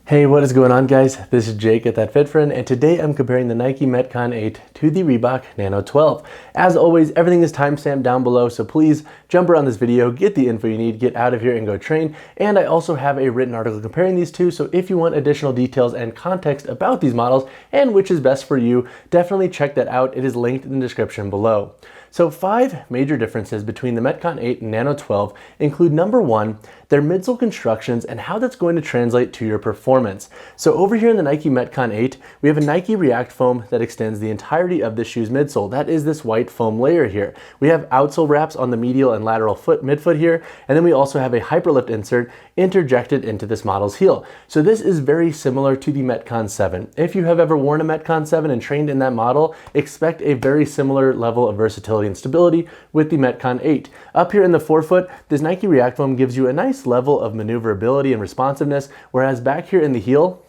Hey, what is going on, guys? This is Jake at That Fit Friend, and today I'm comparing the Nike Metcon 8 to the Reebok Nano 12. As always, everything is timestamped down below, so please jump around this video, get the info you need, get out of here and go train. And I also have a written article comparing these two, so if you want additional details and context about these models and which is best for you, definitely check that out. It is linked in the description below. So 5 major differences between the Metcon 8 and Nano 12 include number 1, their midsole constructions and how that's going to translate to your performance. So over here in the Nike Metcon 8, we have a Nike React foam that extends the entirety of the shoe's midsole. That is this white foam layer here. We have outsole wraps on the medial and lateral midfoot here, and then we also have a hyperlift insert interjected into this model's heel. So this is very similar to the Metcon 7. If you have ever worn a Metcon 7 and trained in that model, expect a very similar level of versatility and stability with the Metcon 8. Up here in the forefoot, this Nike React foam gives you a nice level of maneuverability and responsiveness, whereas back here in the heel,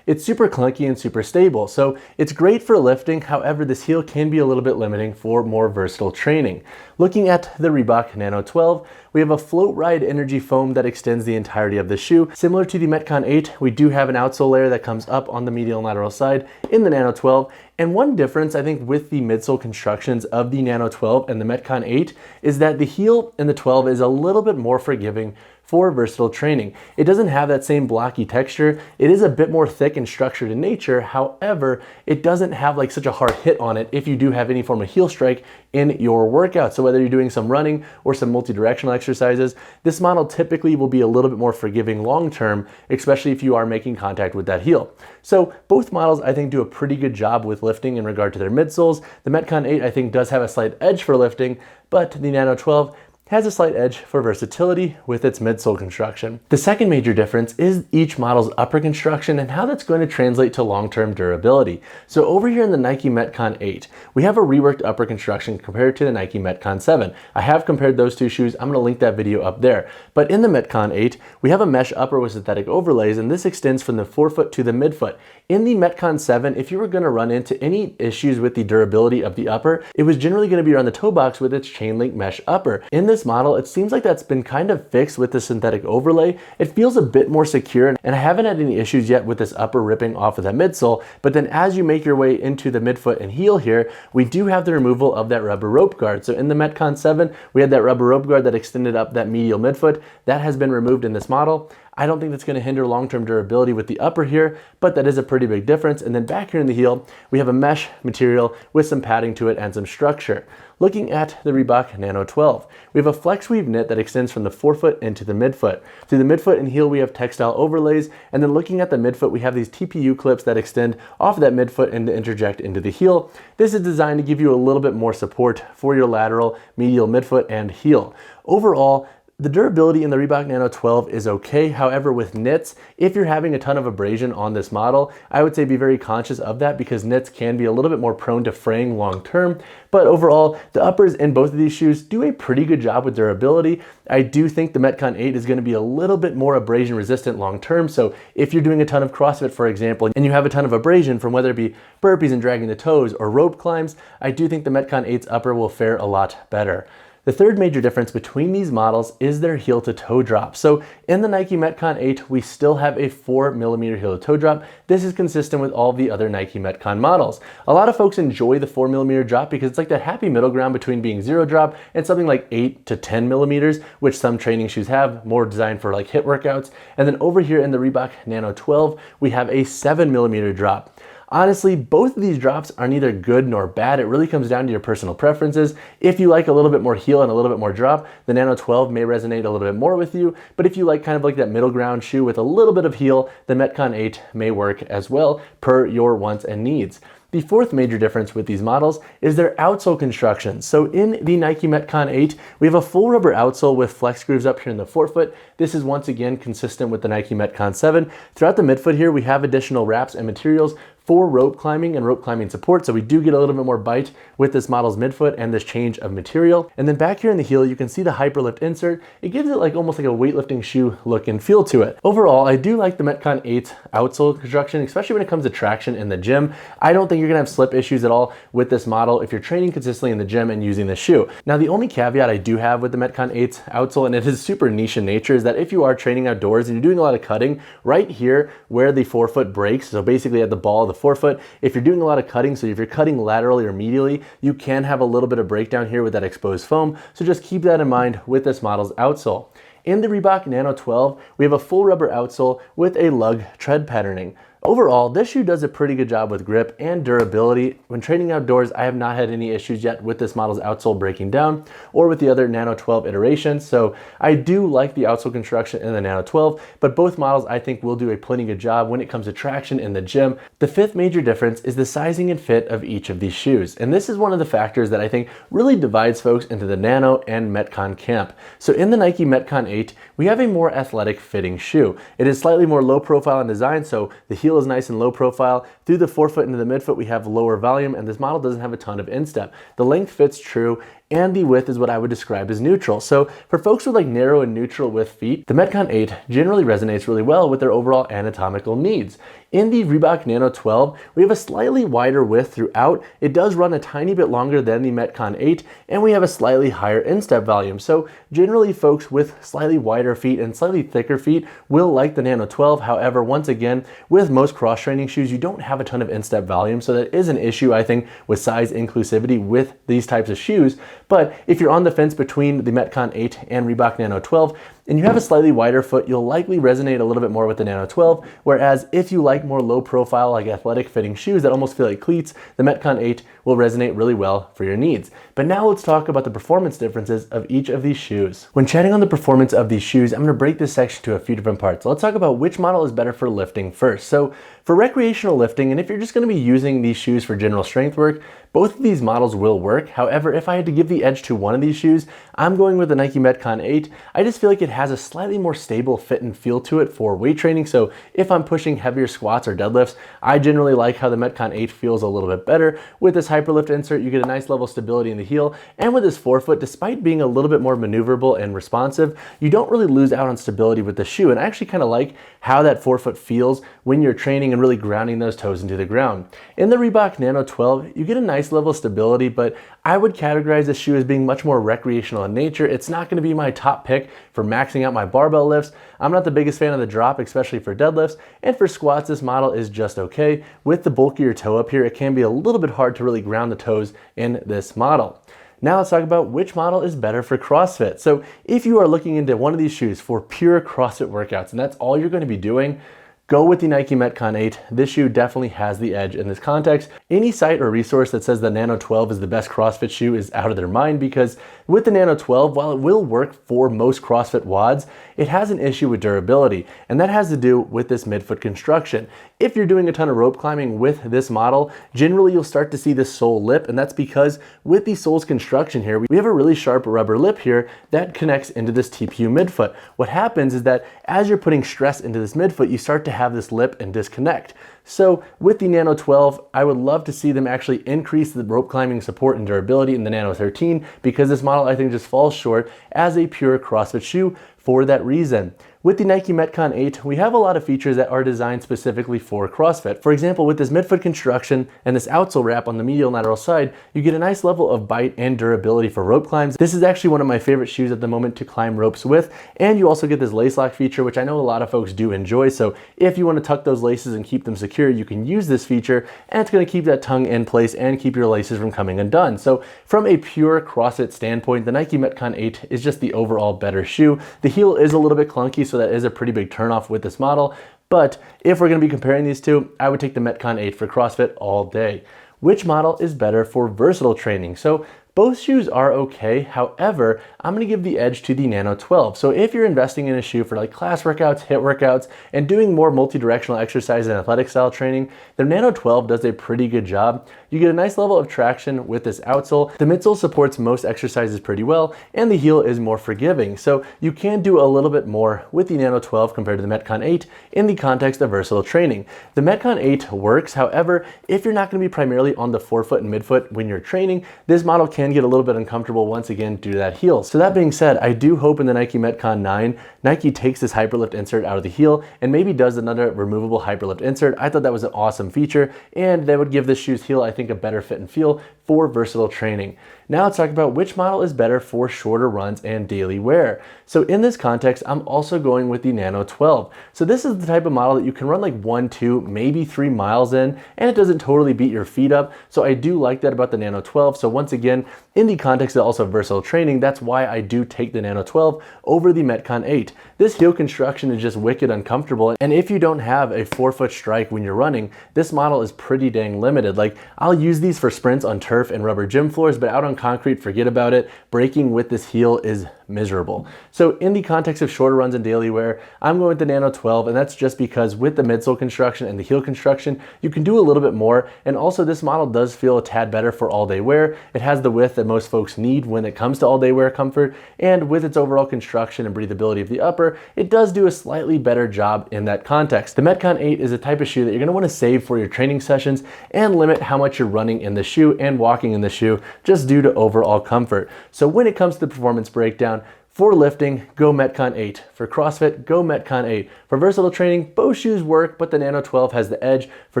it's super clunky and super stable. So it's great for lifting, however, this heel can be a little bit limiting for more versatile training. Looking at the Reebok Nano 12, we have a float ride energy foam that extends the entirety of the shoe. Similar to the Metcon 8, we do have an outsole layer that comes up on the medial and lateral side in the Nano 12. And one difference, I think, with the midsole constructions of the Nano 12 and the Metcon 8 is that the heel in the 12 is a little bit more forgiving for versatile training. It doesn't have that same blocky texture. It is a bit more thick and structured in nature. However, it doesn't have like such a hard hit on it if you do have any form of heel strike in your workout. So whether you're doing some running or some multi-directional exercises, this model typically will be a little bit more forgiving long-term, especially if you are making contact with that heel. So both models, I think, do a pretty good job with lifting in regard to their midsoles. The Metcon 8, I think, does have a slight edge for lifting, but the Nano 12 has a slight edge for versatility with its midsole construction. The second major difference is each model's upper construction and how that's going to translate to long-term durability. So over here in the Nike Metcon 8, we have a reworked upper construction compared to the Nike Metcon 7. I have compared those two shoes. I'm going to link that video up there. But in the Metcon 8, we have a mesh upper with synthetic overlays, and this extends from the forefoot to the midfoot. In the Metcon 7, if you were going to run into any issues with the durability of the upper, it was generally going to be around the toe box with its chain link mesh upper. In this model, it seems like that's been kind of fixed with the synthetic overlay. It feels a bit more secure, and I haven't had any issues yet with this upper ripping off of that midsole. But then as you make your way into the midfoot and heel here, we do have the removal of that rubber rope guard. So in the Metcon 7, we had that rubber rope guard that extended up that medial midfoot. That has been removed in this model. I don't think that's going to hinder long-term durability with the upper here, but that is a pretty big difference. And then back here in the heel, we have a mesh material with some padding to it and some structure. Looking at the Reebok Nano 12, we have a flex weave knit that extends from the forefoot into the midfoot. Through the midfoot and heel, we have textile overlays, and then looking at the midfoot, we have these TPU clips that extend off of that midfoot and interject into the heel. This is designed to give you a little bit more support for your lateral, medial, midfoot, and heel. Overall, the durability in the Reebok Nano 12 is okay. However, with knits, if you're having a ton of abrasion on this model, I would say be very conscious of that because knits can be a little bit more prone to fraying long term. But overall, the uppers in both of these shoes do a pretty good job with durability. I do think the Metcon 8 is going to be a little bit more abrasion resistant long term. So if you're doing a ton of CrossFit, for example, and you have a ton of abrasion from whether it be burpees and dragging the toes or rope climbs, I do think the Metcon 8's upper will fare a lot better. The third major difference between these models is their heel to toe drop. So in the Nike Metcon 8, we still have a 4mm heel to toe drop. This is consistent with all the other Nike Metcon models. A lot of folks enjoy the 4mm drop because it's like that happy middle ground between being 0 drop and something like 8 to 10mm, which some training shoes have, more designed for like HIIT workouts. And then over here in the Reebok Nano 12, we have a 7mm drop. Honestly, both of these drops are neither good nor bad. It really comes down to your personal preferences. If you like a little bit more heel and a little bit more drop, the Nano 12 may resonate a little bit more with you. But if you like kind of like that middle ground shoe with a little bit of heel, the Metcon 8 may work as well per your wants and needs. The fourth major difference with these models is their outsole construction. So in the Nike Metcon 8, we have a full rubber outsole with flex grooves up here in the forefoot. This is once again consistent with the Nike Metcon 7. Throughout the midfoot here, we have additional wraps and materials for rope climbing and rope climbing support. So we do get a little bit more bite with this model's midfoot and this change of material. And then back here in the heel, you can see the hyperlift insert. It gives it like almost like a weightlifting shoe look and feel to it. Overall, I do like the Metcon 8's outsole construction, especially when it comes to traction in the gym. I don't think you're gonna have slip issues at all with this model if you're training consistently in the gym and using this shoe. Now, the only caveat I do have with the Metcon 8's outsole, and it is super niche in nature, is that if you are training outdoors and you're doing a lot of cutting, right here where the forefoot breaks, so basically at the ball of the forefoot, if you're doing a lot of cutting, so if you're cutting laterally or medially, you can have a little bit of breakdown here with that exposed foam. So just keep that in mind with this model's outsole. In the Reebok Nano 12, we have a full rubber outsole with a lug tread patterning. Overall, this shoe does a pretty good job with grip and durability. When training outdoors, I have not had any issues yet with this model's outsole breaking down or with the other Nano 12 iterations. So I do like the outsole construction in the Nano 12, but both models I think will do a plenty good job when it comes to traction in the gym. The fifth major difference is the sizing and fit of each of these shoes. And this is one of the factors that I think really divides folks into the Nano and Metcon camp. So in the Nike Metcon 8, we have a more athletic fitting shoe. It is slightly more low profile in design, so the heel is nice and low profile. Through the forefoot into the midfoot, we have lower volume, and this model doesn't have a ton of instep. The length fits true, and the width is what I would describe as neutral. So for folks with like narrow and neutral width feet, the Metcon 8 generally resonates really well with their overall anatomical needs. In the Reebok Nano 12, we have a slightly wider width throughout. It does run a tiny bit longer than the Metcon 8, and we have a slightly higher instep volume. So generally folks with slightly wider feet and slightly thicker feet will like the Nano 12. However, once again, with most cross-training shoes, you don't have a ton of instep volume. So that is an issue, I think, with size inclusivity with these types of shoes. But if you're on the fence between the Metcon 8 and Reebok Nano 12, and you have a slightly wider foot, you'll likely resonate a little bit more with the Nano 12, whereas if you like more low profile, like athletic fitting shoes that almost feel like cleats, the Metcon 8 will resonate really well for your needs. But now let's talk about the performance differences of each of these shoes. When chatting on the performance of these shoes, I'm gonna break this section to a few different parts. Let's talk about which model is better for lifting first. So for recreational lifting, and if you're just gonna be using these shoes for general strength work, both of these models will work. However, if I had to give the edge to one of these shoes, I'm going with the Nike Metcon 8. I just feel like it has a slightly more stable fit and feel to it for weight training. So if I'm pushing heavier squats or deadlifts, I generally like how the Metcon 8 feels a little bit better. With this hyperlift insert, you get a nice level of stability in the heel. And with this forefoot, despite being a little bit more maneuverable and responsive, you don't really lose out on stability with the shoe. And I actually kind of like how that forefoot feels when you're training and really grounding those toes into the ground. In the Reebok Nano 12, you get a nice level of stability, but I would categorize this shoe as being much more recreational in nature. It's not gonna be my top pick for maxing out my barbell lifts. I'm not the biggest fan of the drop, especially for deadlifts. And for squats, this model is just okay. With the bulkier toe up here, it can be a little bit hard to really ground the toes in this model. Now let's talk about which model is better for CrossFit. So if you are looking into one of these shoes for pure CrossFit workouts, and that's all you're gonna be doing, go with the Nike Metcon 8. This shoe definitely has the edge in this context. Any site or resource that says the Nano 12 is the best CrossFit shoe is out of their mind, because with the Nano 12, while it will work for most CrossFit WODs, it has an issue with durability, and that has to do with this midfoot construction. If you're doing a ton of rope climbing with this model, generally you'll start to see this sole lip, and that's because with the sole's construction here, we have a really sharp rubber lip here that connects into this TPU midfoot. What happens is that as you're putting stress into this midfoot, you start to have this lip and disconnect. So with the Nano 12, I would love to see them actually increase the rope climbing support and durability in the Nano 13, because this model I think just falls short as a pure CrossFit shoe for that reason. With the Nike Metcon 8, we have a lot of features that are designed specifically for CrossFit. For example, with this midfoot construction and this outsole wrap on the medial and lateral side, you get a nice level of bite and durability for rope climbs. This is actually one of my favorite shoes at the moment to climb ropes with, and you also get this lace lock feature, which I know a lot of folks do enjoy. So if you want to tuck those laces and keep them secure, you can use this feature, and it's going to keep that tongue in place and keep your laces from coming undone. So from a pure CrossFit standpoint, the Nike Metcon 8 is just the overall better shoe. The heel is a little bit clunky, so that is a pretty big turnoff with this model. But if we're going to be comparing these two, I would take the Metcon 8 for CrossFit all day. Which model is better for versatile training? So Both shoes are okay. However, I'm going to give the edge to the Nano 12. So if you're investing in a shoe for like class workouts, HIIT workouts, and doing more multi-directional exercise and athletic style training, the Nano 12 does a pretty good job. You get a nice level of traction with this outsole. The midsole supports most exercises pretty well, and the heel is more forgiving. So you can do a little bit more with the Nano 12 compared to the Metcon 8 in the context of versatile training. The Metcon 8 works. However, if you're not going to be primarily on the forefoot and midfoot when you're training, this model can get a little bit uncomfortable once again due to that heel. So that being said, I do hope in the Nike Metcon 9, Nike takes this hyperlift insert out of the heel and maybe does another removable hyperlift insert. I thought that was an awesome feature, and that would give this shoe's heel, I think, a better fit and feel for versatile training. Now let's talk about which model is better for shorter runs and daily wear. So in this context, I'm also going with the Nano 12. So this is the type of model that you can run like 1, 2, maybe 3 miles in, and it doesn't totally beat your feet up. So I do like that about the Nano 12. So once again, in the context of also versatile training, that's why I do take the Nano 12 over the Metcon 8. This heel construction is just wicked uncomfortable, and if you don't have a forefoot strike when you're running, this model is pretty dang limited. Like, I'll use these for sprints on turf and rubber gym floors, but out on concrete, forget about it. Braking with this heel is miserable. So in the context of shorter runs and daily wear, I'm going with the Nano 12, and that's just because with the midsole construction and the heel construction, you can do a little bit more, and also this model does feel a tad better for all day wear. It has the width that most folks need when it comes to all day wear comfort, and with its overall construction and breathability of the upper, it does do a slightly better job in that context. The Metcon 8 is a type of shoe that you're going to want to save for your training sessions and limit how much you're running in the shoe and walking in the shoe just due to overall comfort. So when it comes to the performance breakdown, for lifting, go Metcon 8. For CrossFit, go Metcon 8. For versatile training, both shoes work, but the Nano 12 has the edge. For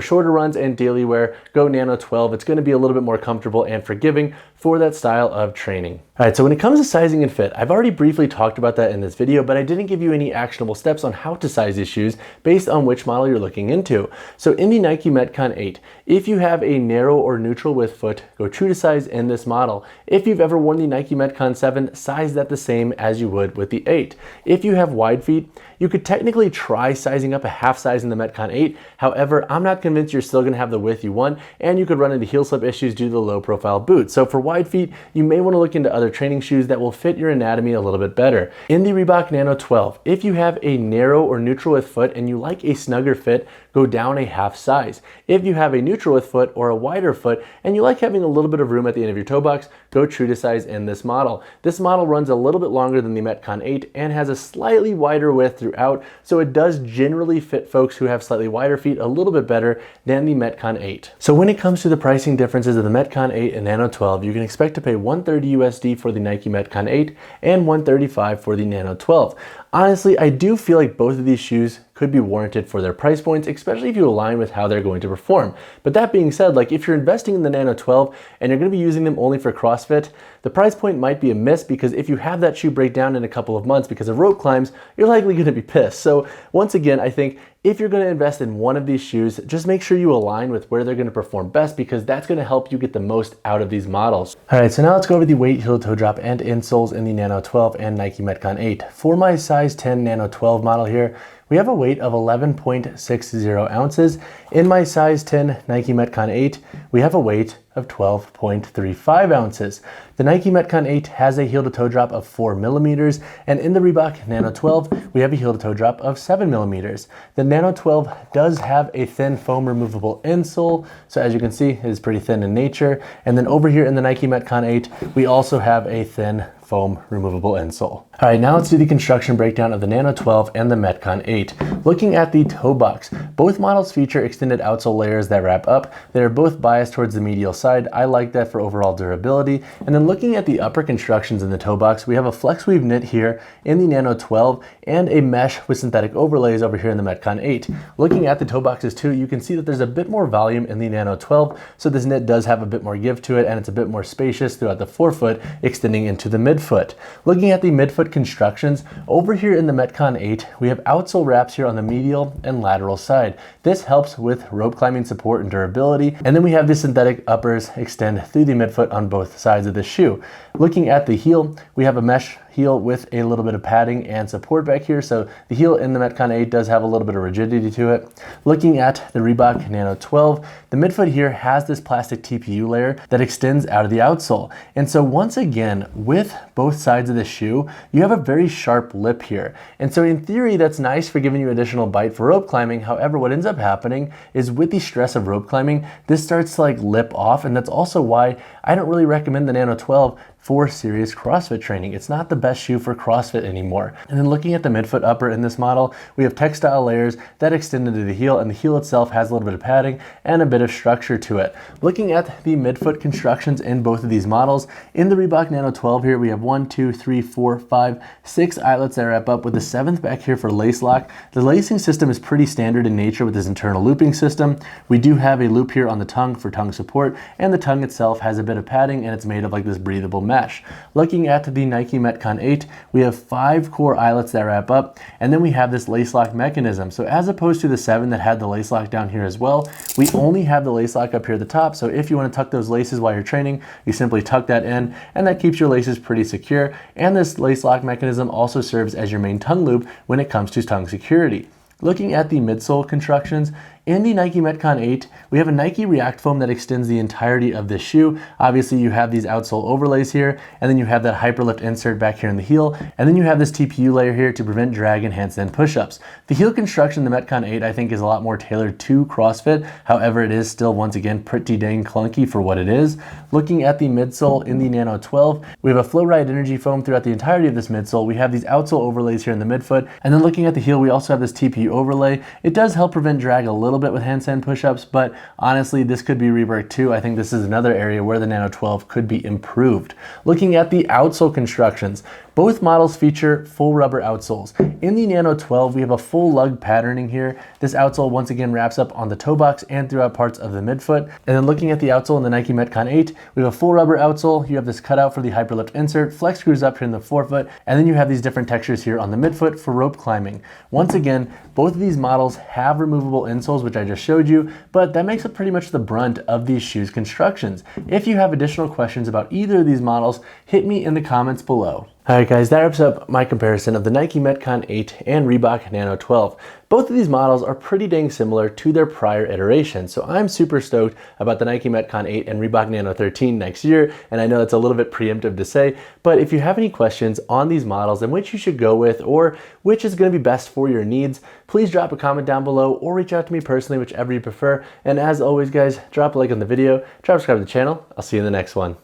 shorter runs and daily wear, go Nano 12. It's going to be a little bit more comfortable and forgiving for that style of training. All right, so when it comes to sizing and fit, I've already briefly talked about that in this video, but I didn't give you any actionable steps on how to size these shoes based on which model you're looking into. So in the Nike Metcon 8, if you have a narrow or neutral width foot, go true to size in this model. If you've ever worn the Nike Metcon 7, size that the same as you would with the 8. If you have wide feet, you could technically try sizing up a half size in the Metcon 8. However, I'm not convinced you're still going to have the width you want, and you could run into heel slip issues due to the low profile boot. So for wide feet, you may want to look into other training shoes that will fit your anatomy a little bit better. In the Reebok Nano 12, if you have a narrow or neutral width foot and you like a snugger fit, go down a half size. If you have a neutral width foot or a wider foot and you like having a little bit of room at the end of your toe box, go true to size in this model. This model runs a little bit longer than the Metcon 8 and has a slightly wider width throughout, so it does generally fit folks who have slightly wider feet a little bit better than the Metcon 8. So when it comes to the pricing differences of the Metcon 8 and Nano 12, you can expect to pay $130 USD for the Nike Metcon 8 and $135 for the Nano 12. Honestly, I do feel like both of these shoes could be warranted for their price points, especially if you align with how they're going to perform. But that being said, like if you're investing in the Nano 12 and you're going to be using them only for CrossFit, the price point might be a miss, because if you have that shoe break down in a couple of months because of rope climbs, you're likely going to be pissed. So once again, I think if you're going to invest in one of these shoes, just make sure you align with where they're going to perform best, because that's going to help you get the most out of these models. All right, so now let's go over the weight, heel to toe drop, and insoles in the Nano 12 and Nike Metcon 8. For my size 10 Nano 12 model here, we have a weight of 11.60 ounces. In my size 10 Nike Metcon 8, we have a weight of 12.35 ounces. The Nike Metcon 8 has a heel to toe drop of 4 millimeters, and in the Reebok Nano 12, we have a heel to toe drop of 7 millimeters. The Nano 12 does have a thin foam removable insole, so as you can see, it is pretty thin in nature. And then over here in the Nike Metcon 8, we also have a thin foam removable insole. All right, now let's do the construction breakdown of the Nano 12 and the Metcon 8. Looking at the toe box, both models feature extended outsole layers that wrap up. They're both biased towards the medial side. I like that for overall durability. And then looking at the upper constructions in the toe box, we have a flex weave knit here in the Nano 12 and a mesh with synthetic overlays over here in the Metcon 8. Looking at the toe boxes too, you can see that there's a bit more volume in the Nano 12, so this knit does have a bit more give to it, and it's a bit more spacious throughout the forefoot, extending into the midfoot. Looking at the midfoot constructions, over here in the Metcon 8, we have outsole wraps here on the medial and lateral side. This helps with rope climbing support and durability, and then we have the synthetic uppers extend through the midfoot on both sides of the shoe. Looking at the heel, we have a mesh heel with a little bit of padding and support back here. So the heel in the Metcon 8 does have a little bit of rigidity to it. Looking at the Reebok Nano 12, the midfoot here has this plastic TPU layer that extends out of the outsole. And so once again, with both sides of the shoe, you have a very sharp lip here. And so in theory, that's nice for giving you additional bite for rope climbing. However, what ends up happening is with the stress of rope climbing, this starts to like lip off. And that's also why I don't really recommend the Nano 12 for serious CrossFit training. It's not the best shoe for CrossFit anymore. And then looking at the midfoot upper in this model, we have textile layers that extend into the heel, and the heel itself has a little bit of padding and a bit of structure to it. Looking at the midfoot constructions in both of these models, in the Reebok Nano 12 here, we have 1, 2, 3, 4, 5, 6 eyelets that wrap up with the 7th back here for lace lock. The lacing system is pretty standard in nature with this internal looping system. We do have a loop here on the tongue for tongue support, and the tongue itself has a bit of padding, and it's made of like this breathable mesh. Looking at the Nike Metcon 8, we have 5 core eyelets that wrap up, and then we have this lace lock mechanism. So as opposed to the 7 that had the lace lock down here as well, we only have the lace lock up here at the top. So if you want to tuck those laces while you're training, you simply tuck that in, and that keeps your laces pretty secure. And this lace lock mechanism also serves as your main tongue loop when it comes to tongue security. Looking at the midsole constructions, in the Nike Metcon 8, we have a Nike React foam that extends the entirety of this shoe. Obviously, you have these outsole overlays here, and then you have that hyperlift insert back here in the heel, and then you have this TPU layer here to prevent drag and handstand push-ups. The heel construction in the Metcon 8, I think, is a lot more tailored to CrossFit. However, it is still, once again, pretty dang clunky for what it is. Looking at the midsole in the Nano 12, we have a Flow Ride Energy foam throughout the entirety of this midsole. We have these outsole overlays here in the midfoot, and then looking at the heel, we also have this TPU overlay. It does help prevent drag a little bit with handstand push-ups, but honestly, this could be reworked too. I think this is another area where the Nano 12 could be improved. Looking at the outsole constructions, both models feature full rubber outsoles. In the Nano 12, we have a full lug patterning here. This outsole once again wraps up on the toe box and throughout parts of the midfoot. And then looking at the outsole in the Nike Metcon 8, we have a full rubber outsole. You have this cutout for the hyperlift insert, flex screws up here in the forefoot, and then you have these different textures here on the midfoot for rope climbing. Once again, both of these models have removable insoles, which I just showed you, but that makes up pretty much the brunt of these shoes constructions. If you have additional questions about either of these models, hit me in the comments below. Alright guys, that wraps up my comparison of the Nike Metcon 8 and Reebok Nano 12. Both of these models are pretty dang similar to their prior iterations, so I'm super stoked about the Nike Metcon 8 and Reebok Nano 13 next year, and I know that's a little bit preemptive to say, but if you have any questions on these models and which you should go with or which is going to be best for your needs, please drop a comment down below or reach out to me personally, whichever you prefer. And as always guys, drop a like on the video, try to subscribe to the channel. I'll see you in the next one.